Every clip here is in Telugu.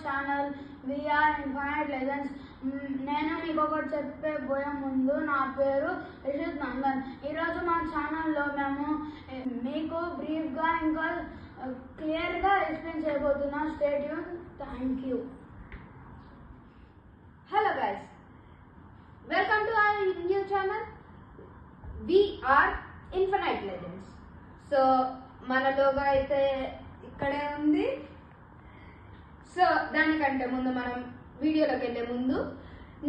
Channel VR infinite legends. నేను మీకు ఒకటి చెప్పబోయే ముందు నా పేరు రిషిత్ నందన్. ఈరోజు మా ఛానల్లో మేము మీకు బ్రీఫ్గా ఇంకా క్లియర్గా ఎక్స్ప్లెయిన్ చేయబోతున్నాం. Stay tune. Thank you. Hello guys, welcome to our new channel. We are Infinite Legends. So మన లోగో అయితే ఇక్కడే ఉంది. సో దానికంటే ముందు మనం వీడియోలోకి వెళ్ళే ముందు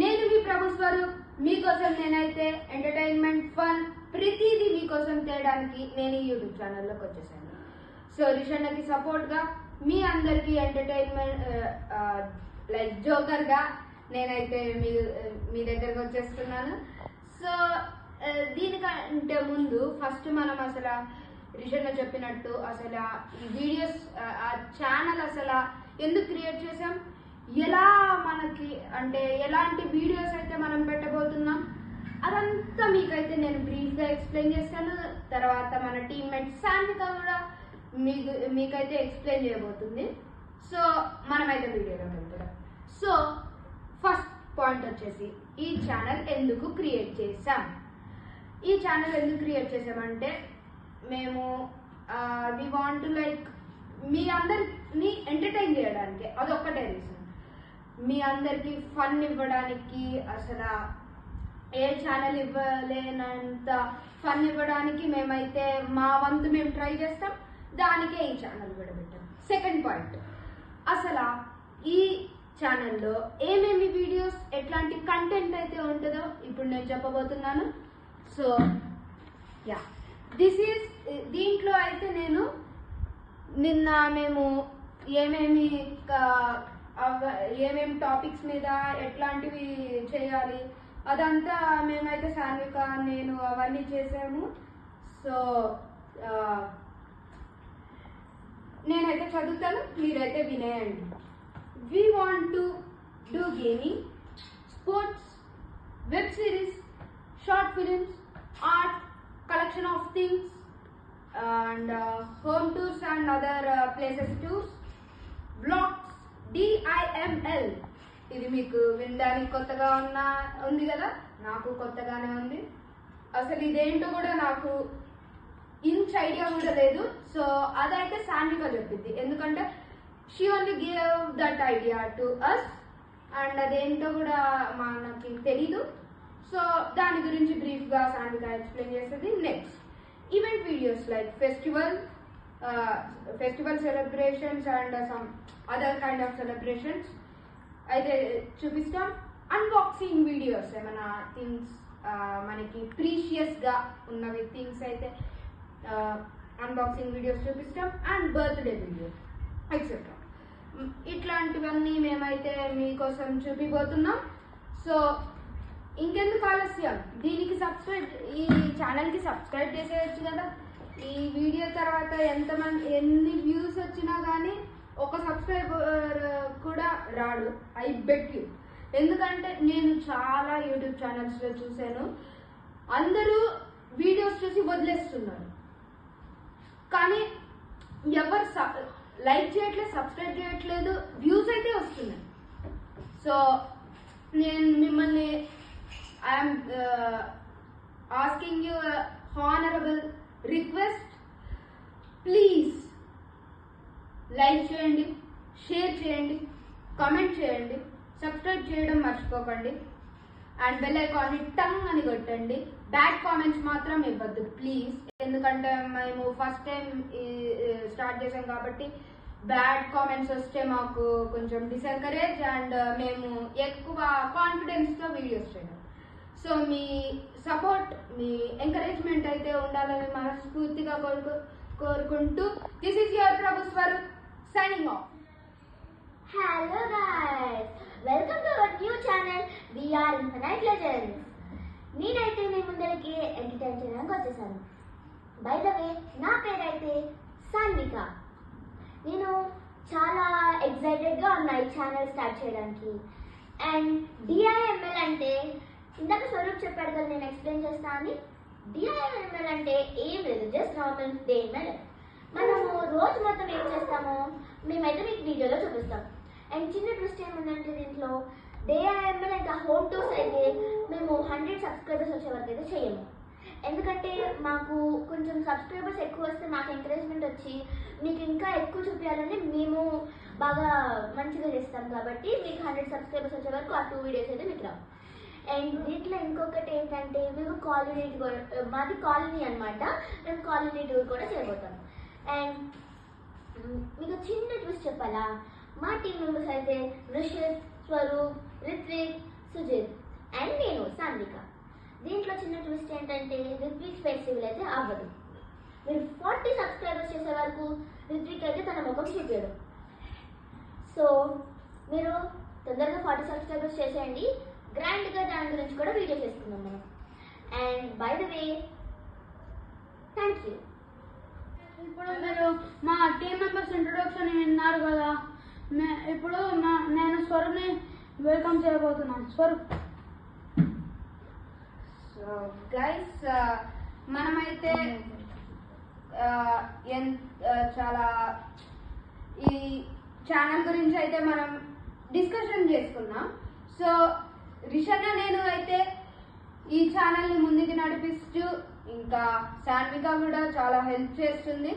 నేను మీ ప్రభుస్వరూప్. మీకోసం నేనైతే ఎంటర్టైన్మెంట్, ఫన్ ప్రతిదీ మీకోసం తేయడానికి నేను ఈ యూట్యూబ్ ఛానల్లోకి వచ్చేసాను. సో రిషన్నకి సపోర్ట్గా మీ అందరికీ ఎంటర్టైన్మెంట్ లైక్ జోకర్గా నేనైతే మీ దగ్గరకు వచ్చేస్తున్నాను. సో దీనికంటే ముందు ఫస్ట్ మనం అసలు రిషన్న చెప్పినట్టు అసలు ఈ వీడియోస్ ఆ ఛానల్ అసలు ఎందుకు క్రియేట్ చేసాం, ఎలా మనకి అంటే ఎలాంటి వీడియోస్ అయితే మనం పెట్టబోతున్నాం అదంతా మీకైతే నేను బ్రీఫ్గా ఎక్స్ప్లెయిన్ చేస్తాను. తర్వాత మన టీమ్మేట్ సాన్విక కూడా మీకైతే ఎక్స్ప్లెయిన్ చేయబోతుంది. సో మనమైతే వీడియోలోకి వెళ్తున్నాం. సో ఫస్ట్ పాయింట్ వచ్చేసి ఈ ఛానల్ ఎందుకు క్రియేట్ చేసాం. ఈ ఛానల్ ఎందుకు క్రియేట్ చేసామంటే మేము వి వాంట్ టు లైక్ మీ అందరిని ఎంటర్టైన్ చేయడానికి, అదొక్కటే రీజన్. మీ అందరికీ ఫన్ ఇవ్వడానికి, అసలు ఏ ఛానల్ ఇవ్వలేనంత ఫన్ ఇవ్వడానికి మేమైతే మా వంతు మేము ట్రై చేస్తాం. దానికే ఈ ఛానల్ కూడా పెట్టాం. సెకండ్ పాయింట్, అసలు ఈ ఛానల్లో ఏమేమి వీడియోస్, ఎట్లాంటి కంటెంట్ అయితే ఉంటుందో ఇప్పుడు నేను చెప్పబోతున్నాను. సో యా, దీంట్లో అయితే నేను నిన్న మేము ఏమేమి టాపిక్స్ మీద ఎట్లాంటివి చేయాలి అదంతా మేమైతే సాన్విక నేను అవన్నీ చేసాము. సో నేనైతే చదువుతాను, మీరైతే వినేయండి. We want to do gaming, sports, web series, short films, art, collection of things, and home tours and other places tours, vlogs, DIML. ఇది మీకు వినడానికి కొత్తగా ఉంది కదా, నాకు కొత్తగానే ఉంది. అసలు ఇదేంటో కూడా నాకు ఇంచ్ ఐడియా కూడా లేదు. సో అదైతే సాన్విక చెప్పింది, ఎందుకంటే she only gave that idea to us and అదేంటో కూడా మనకి తెలీదు. సో దాని గురించి బ్రీఫ్గా సాన్విక ఎక్స్ప్లెయిన్ చేస్తుంది. Next event videos like festival celebrations and some other kind of celebrations అయితే చూపిస్తాం. అన్బాక్సింగ్ వీడియోస్, ఏమైనా థింగ్స్ మనకి ప్రీషియస్గా ఉన్నవి థింగ్స్ అయితే అన్బాక్సింగ్ వీడియోస్ చూపిస్తాం. అండ్ బర్త్డే వీడియోస్ ఎక్సెట్రా, ఇట్లాంటివన్నీ మేమైతే మీకోసం చూపిపోతున్నాం. సో ఇంకెందుకు ఆలస్యం, ఈ ఛానల్కి సబ్స్క్రైబ్ చేసేయచ్చు కదా. ఈ వీడియో తర్వాత ఎన్ని వ్యూస్ వచ్చినా కానీ ఒక సబ్స్క్రైబర్ కూడా రాడు, ఐ బెట్ యూ. ఎందుకంటే నేను చాలా యూట్యూబ్ ఛానల్స్లో చూశాను, అందరూ వీడియోస్ చూసి వదిలేస్తున్నారు, కానీ ఎవరు లైక్ చేయట్లేదు, సబ్స్క్రైబ్ చేయట్లేదు, వ్యూస్ అయితే వస్తున్నాయి. సో నేను మిమ్మల్ని I'm asking you honourable request, please like చేయండి, షేర్ చేయండి, కామెంట్ చేయండి, సబ్స్క్రైబ్ చేయడం మర్చిపోకండి. అండ్ బెల్ ఐకాన్ని టంగ్ అని కొట్టండి. బ్యాడ్ కామెంట్స్ మాత్రం ఇవ్వద్దు ప్లీజ్, ఎందుకంటే మేము ఫస్ట్ టైం స్టార్ట్ చేసాం కాబట్టి బ్యాడ్ కామెంట్స్ వస్తే మాకు కొంచెం డిసెంకరేజ్ అండ్ మేము ఎక్కువ కాన్ఫిడెన్స్తో వీడియోస్ చేయడం. సో మీ సపోర్ట్, మీ ఎంకరేజ్మెంట్ అయితే ఉండాలని మనస్ఫూర్తిగా కోరుకుంటూ this is your Prabhuswaroop signing off. Hello guys, welcome to our new channel We are Infinite Legends. నేనైతే మీ ముందరికి ఎంటర్టైన్ చేయడానికి వచ్చేసాను. బై ద వే, నా పేరైతే సాన్విక. నేను చాలా ఎక్సైటెడ్గా ఉన్నా ఈ ఛానల్ స్టార్ట్ చేయడానికి. అండ్ డిఐఎంఎల్ అంటే ఇందాక స్వరూప్ చెప్పాడు కదా, నేను ఎక్స్ప్లెయిన్ చేస్తా అని. డిఐఎంఎల్ అంటే ఏం లేదు, just normal day in my life. మనము రోజు మొత్తం ఏం చేస్తామో మేమైతే మీకు వీడియోలో చూపిస్తాం. అండ్ చిన్న ట్విస్ట్ ఏముందంటే దీంట్లో DIML ఇంకా హోమ్ టూర్స్ అయితే మేము 100 సబ్స్క్రైబర్స్ వచ్చే వరకు అయితే చేయము. ఎందుకంటే మాకు కొంచెం సబ్స్క్రైబర్స్ ఎక్కువ వస్తే మాకు ఎంకరేజ్మెంట్ వచ్చి మీకు ఇంకా ఎక్కువ చూపించాలని మేము బాగా మంచిగా చేస్తాం కాబట్టి మీకు 100 సబ్స్క్రైబర్స్ వచ్చే వరకు ఆ 2 వీడియోస్ అయితే మీకు రావు. అండ్ దీంట్లో ఇంకొకటి ఏంటంటే మేము కాలనీ మాది కాలనీ అనమాట, మేము కాలనీ టూర్ కూడా చేయబోతాం. అండ్ మీకు చిన్న ట్విస్ట్ చెప్పాలా, మా టీం మెంబర్స్ అయితే రిషిత్, స్వరూప్, రిత్విక్, సుజిత్ అండ్ నేను సాన్విక. దీంట్లో చిన్న ట్విస్ట్ ఏంటంటే రిత్విక్ ఫెస్టివల్ అయితే అవ్వదు. మీరు 40 సబ్స్క్రైబర్స్ చేసే వరకు రిత్విక్ అయితే తన ముఖం చూపాడు. సో మీరు తొందరగా 40 సబ్స్క్రైబర్స్ చేసేయండి, గ్రాండ్గా దాని గురించి కూడా వీడియో చేసుకుందాం మనం. And by the way thank you. ఇప్పుడు మీరు మా టీమ్ మెంబర్స్ ఇంట్రొడక్షన్ విన్నారు కదా, ఇప్పుడు నేను స్వరూప్ని వెల్కమ్ చేయబోతున్నాను. స్వరూప్. సో గైస్, మనమైతే చాలా ఈ ఛానల్ గురించి అయితే మనం డిస్కషన్ చేసుకున్నాం. సో రిషన్న నేను అయితే ఈ ఛానల్ని ముందుకు నడిపిస్తూ, ఇంకా సాన్విక కూడా చాలా హెల్ప్ చేస్తుంది.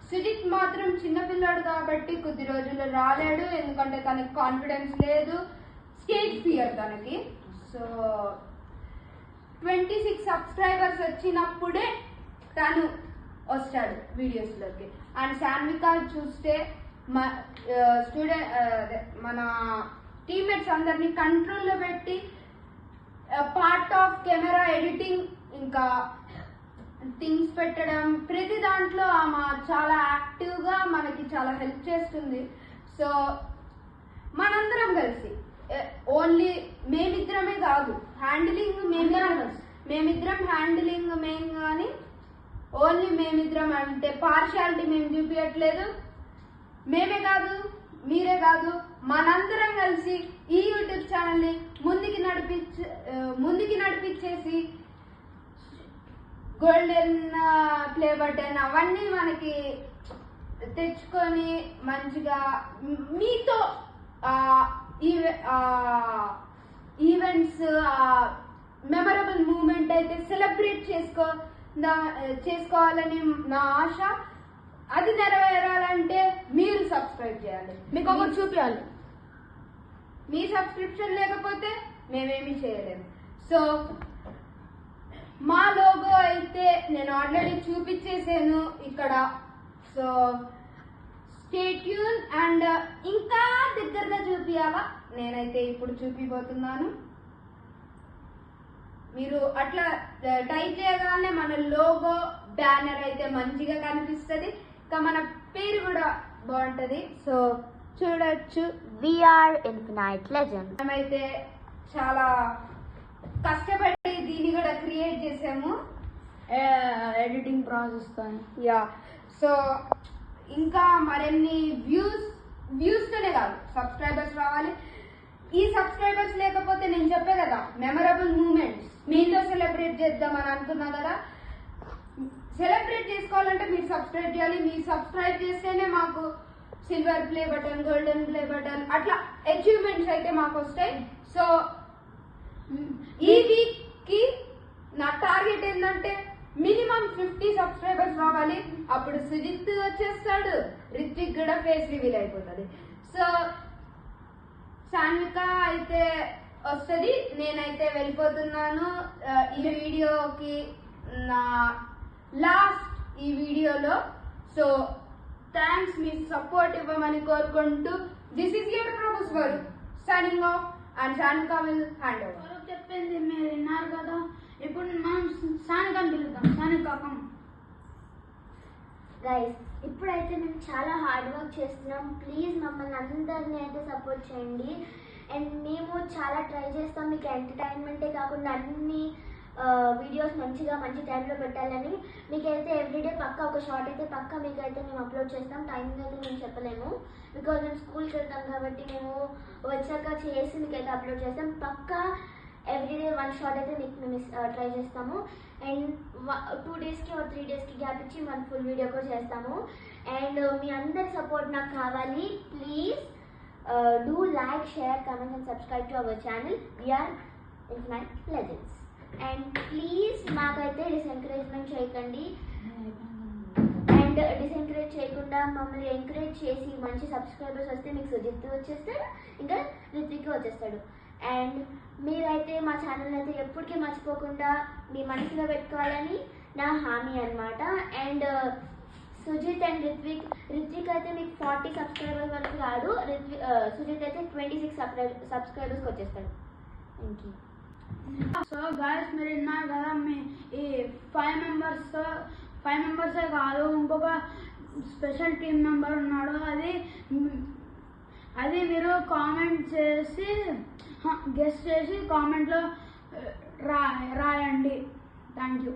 సుజిత్ మాత్రం చిన్నపిల్లాడు కాబట్టి కొద్ది రోజుల్లో రాలేడు, ఎందుకంటే తనకి కాన్ఫిడెన్స్ లేదు, స్టేజ్ ఫియర్ తనకి. సో 26 సబ్స్క్రైబర్స్ వచ్చినప్పుడే తను వస్తాడు వీడియోస్లోకి. అండ్ సాన్విక చూస్తే మన టీమ్మేట్స్ అందరినీ కంట్రోల్లో పెట్టి పార్ట్ ఆఫ్ కెమెరా ఎడిటింగ్ ఇంకా థింగ్స్ పెట్టడం, ప్రతి దాంట్లో ఆమె చాలా యాక్టివ్గా మనకి చాలా హెల్ప్ చేస్తుంది. సో మనందరం కలిసి ఓన్లీ మేమిద్దరమే కాదు, హ్యాండిలింగ్ మేమిద్దరం హ్యాండిలింగ్ మేము, కానీ ఓన్లీ మేమిద్దరం అంటే పార్షియాలిటీ మేము చూపించట్లేదు. మేమే కాదు, మీరే కాదు, మనందరం కలిసి ఈ యూట్యూబ్ ఛానల్ని ముందుకి నడిపించేసి గోల్డెన్ ప్లే బటన్ అవన్నీ మనకి తెచ్చుకొని మంచిగా మీతో ఈవెంట్స్ మెమరబుల్ మూమెంట్ అయితే సెలబ్రేట్ చేసుకోవాలని నా ఆశ. అది నెరవేరాలంటే మీరు సబ్స్క్రైబ్ చేయాలి, మీకు ఒకటి చూపించాలి. మీ సబ్స్క్రిప్షన్ లేకపోతే మేమేమీ చేయలేము. సో మా లోగో అయితే నేను ఆల్రెడీ చూపించేసాను ఇక్కడ. So stay tune. అండ్ ఇంకా దగ్గరగా చూపించాలా, నేనైతే ఇప్పుడు చూపిపోతున్నాను. మీరు అట్లా టైప్ చేయగానే మన లోగో బ్యానర్ అయితే మంచిగా కనిపిస్తుంది, ఇంకా మన పేరు కూడా బాగుంటుంది. సో చూడొచ్చు, వీఆర్ ఇన్ఫినైట్ లెజెండ్స్. మనమైతే చాలా కష్టపడి దీన్ని కూడా క్రియేట్ చేసాము ఎడిటింగ్ ప్రాసెస్ తో. యా. సో ఇంకా మరిన్ని వ్యూస్తోనే కాదు, సబ్స్క్రైబర్స్ రావాలి. ఈ సబ్స్క్రైబర్స్ లేకపోతే నేను చెప్పే కదా, మెమరబుల్ మూమెంట్స్ మీతో సెలబ్రేట్ చేద్దామని అనుకున్నా కదా. సెలబ్రేట్ చేసుకోవాలంటే మీరు సబ్స్క్రైబ్ చేయాలి. మీరు సబ్స్క్రైబ్ చేస్తేనే మాకు silver play button, golden play button అట్లా అచీవ్మెంట్స్ అయితే మాకు వస్తాయి. సో ఈ వీక్ కి నా టార్గెట్ ఏంటంటే మినిమం 50 సబ్స్క్రైబర్స్ రావాలి. అప్పుడు సుజిత్ వచ్చేస్తాడు, రిత్విక్ కూడా ఫేస్ రివీల్ అయిపోతుంది. సో సాన్విక అయితే వస్తుంది, నేనైతే వెళ్ళిపోతున్నాను ఈ వీడియోకి, నా లాస్ట్ ఈ వీడియోలో. సో థ్యాంక్స్, మీ సపోర్ట్ ఇవ్వమని కోరుకుంటూ this is your professor signing off and Sanvika will hand over. చెప్పింది మీరు విన్నారు కదా, ఇప్పుడు మనం సానికని పిలుద్దాం. సానిక కమ్. గైస్, ఇప్పుడైతే మేము చాలా హార్డ్ వర్క్ చేస్తున్నాం. ప్లీజ్ మమ్మల్ని అందరినీ అయితే సపోర్ట్ చేయండి. అండ్ మేము చాలా ట్రై చేస్తాం మీకు ఎంటర్టైన్మెంటే కాకుండా అన్ని వీడియోస్ మంచి టైంలో పెట్టాలని. మీకైతే ఎవ్రీడే పక్కా ఒక షార్ట్ అయితే పక్కా మీకైతే మేము అప్లోడ్ చేస్తాం. టైమింగ్ అయితే మేము చెప్పలేము, బికాజ్ మేము స్కూల్కి వెళ్తాం కాబట్టి మేము వచ్చాక చేసి మీకైతే అప్లోడ్ చేస్తాం. పక్కా ఎవ్రీడే 1 షార్ట్ అయితే మీకు మేము ట్రై చేస్తాము. అండ్ 2 డేస్కి or 3 డేస్కి గ్యాప్ ఇచ్చి మనం ఫుల్ వీడియో కూడా చేస్తాము. అండ్ మీ అందరి సపోర్ట్ నాకు కావాలి please. Do like, share, comment and subscribe to our channel. We are Infinite Legends. And please మాకైతే డిసెంకరేజ్మెంట్ చేయకండి, అండ్ డిసెంకరేజ్ చేయకుండా మమ్మల్ని ఎంకరేజ్ చేసి మంచి సబ్స్క్రైబర్స్ వస్తే మీకు సుజిత్ వచ్చేస్తాడు, ఇంకా రిత్విక్ వచ్చేస్తాడు. అండ్ మీరైతే మా ఛానల్ అయితే ఎప్పటికీ మర్చిపోకుండా మీ మనసులో పెట్టుకోవాలని నా హామీ అన్నమాట. అండ్ సుజిత్ అండ్ రిత్విక్ అయితే మీకు 40 సబ్స్క్రైబర్స్ వరకు రాదు, సుజిత్ అయితే 26 సబ్స్క్రైబర్స్కి వచ్చేస్తాడు. Thank you. సో గాయస్ మీరు విన్నారు కదా, మీ ఈ 5 మెంబర్సే కాదు, ఇంకొక స్పెషల్ టీమ్ మెంబర్ ఉన్నాడు. అది మీరు కామెంట్ చేసి గెస్ట్ చేసి కామెంట్లో రాయండి. Thank you.